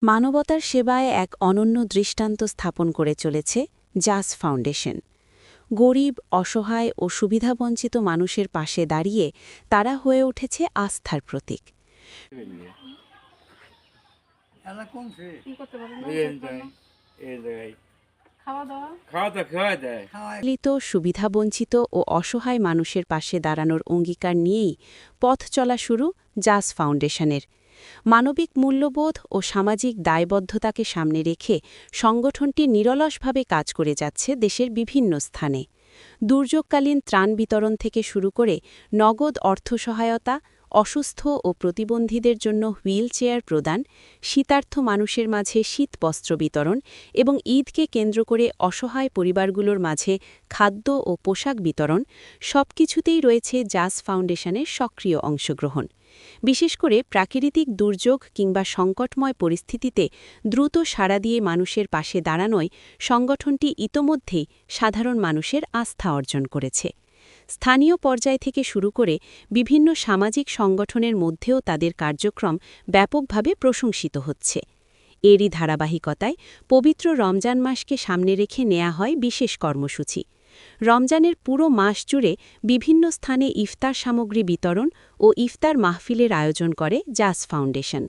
মানবতার সেবায় এক অনন্য দৃষ্টান্ত স্থাপন করে চলেছে জাস ফাউন্ডেশন। গরিব, অসহায় ও সুবিধাবঞ্চিত মানুষের পাশে দাঁড়িয়ে তারা হয়ে উঠেছে আস্থার প্রতীক। দলিত, সুবিধাবঞ্চিত ও অসহায় মানুষের পাশে দাঁড়ানোর অঙ্গীকার নিয়েই পথ চলা শুরু জাস ফাউন্ডেশনের। মানবিক মূল্যবোধ ও সামাজিক দায়বদ্ধতাকে সামনে রেখে সংগঠনটি নিরলসভাবে কাজ করে যাচ্ছে দেশের বিভিন্ন স্থানে। দুর্যোগকালীন ত্রাণ বিতরণ থেকে শুরু করে নগদ অর্থ সহায়তা, অসুস্থ ও প্রতিবন্ধীদের জন্য হুইল চেয়ার প্রদান, শীতার্থ মানুষের মাঝে শীতবস্ত্র বিতরণ এবং ঈদকে কেন্দ্র করে অসহায় পরিবারগুলোর মাঝে খাদ্য ও পোশাক বিতরণ, সবকিছুতেই রয়েছে জাস ফাউন্ডেশনের সক্রিয় অংশগ্রহণ। বিশেষ করে প্রাকৃতিক দুর্যোগ কিংবা সংকটময় পরিস্থিতিতে দ্রুত সাড়া দিয়ে মানুষের পাশে দাঁড়ানোয় সংগঠনটি ইতোমধ্যেই সাধারণ মানুষের আস্থা অর্জন করেছে। স্থানীয় পর্যায় থেকে শুরু করে বিভিন্ন সামাজিক সংগঠনের মধ্যেও তাদের কার্যক্রম ব্যাপকভাবে প্রশংসিত হচ্ছে। এরই ধারাবাহিকতায় পবিত্র রমজান মাসকে সামনে রেখে নেওয়া হয় বিশেষ কর্মসূচি। রমজানের পুরো মাস জুড়ে বিভিন্ন স্থানে ইফতার সামগ্রী বিতরণ ও ইফতার মাহফিলের আয়োজন করে জাস ফাউন্ডেশন।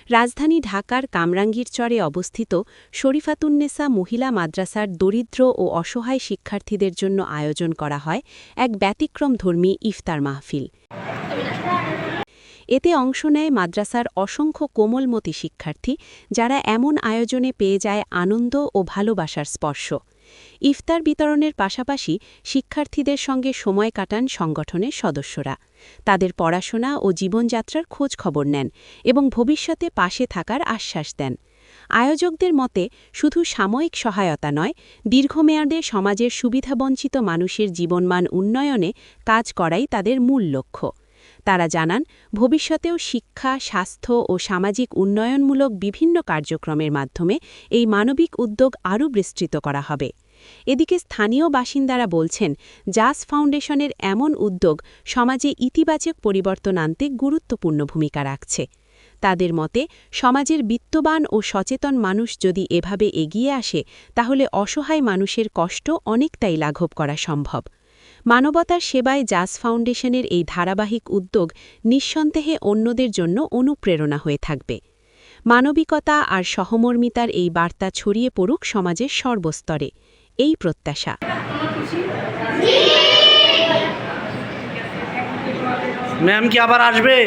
রাজধানী ঢাকার কামরাঙ্গীরচরে অবস্থিত শরীফাতুন্নেসা মহিলা মাদ্রাসার দরিদ্র ও অসহায় শিক্ষার্থীদের জন্য আয়োজন করা হয় এক ব্যতিক্রমধর্মী ইফতার মাহফিল। এতে অংশ নেয় মাদ্রাসার অসংখ্য কোমলমতি শিক্ষার্থী, যারা এমন আয়োজনে পেয়ে যায় আনন্দ ও ভালোবাসার স্পর্শ। ইফতার বিতরণের পাশাপাশি শিক্ষার্থীদের সঙ্গে সময় কাটান সংগঠনের সদস্যরা। তাদের পড়াশোনা ও জীবনযাত্রার খোঁজ খবর নেন এবং ভবিষ্যতে পাশে থাকার আশ্বাস দেন। আয়োজকদের মতে শুধু সাময়িক সহায়তা নয়, দীর্ঘমেয়াদে সমাজের সুবিধাবঞ্চিত মানুষের জীবনমান উন্নয়নে কাজ করাই তাদের মূল লক্ষ্য। তারা জানান, ভবিষ্যতেও শিক্ষা, স্বাস্থ্য ও সামাজিক উন্নয়নমূলক বিভিন্ন কার্যক্রমের মাধ্যমে এই মানবিক উদ্যোগ আরও বিস্তৃত করা হবে। এদিকে স্থানীয় বাসিন্দারা বলছেন, জাস ফাউন্ডেশনের এমন উদ্যোগ সমাজে ইতিবাচক পরিবর্তন আনতে গুরুত্বপূর্ণ ভূমিকা রাখছে। তাদের মতে, সমাজের বিত্তবান ও সচেতন মানুষ যদি এভাবে এগিয়ে আসে, তাহলে অসহায় মানুষের কষ্ট অনেকটাই লাঘব করা সম্ভব। মানবতার সেবায় জাস ফাউন্ডেশনের এই ধারাবাহিক উদ্যোগ নিঃসন্দেহে অন্যদের জন্য অনুপ্রেরণা হয়ে থাকবে। মানবিকতা আর সহমর্মিতার এই বার্তা ছড়িয়ে পড়ুক সমাজের সর্বস্তরে, এই প্রত্যাশা। ম্যাম কি আবার আসবে?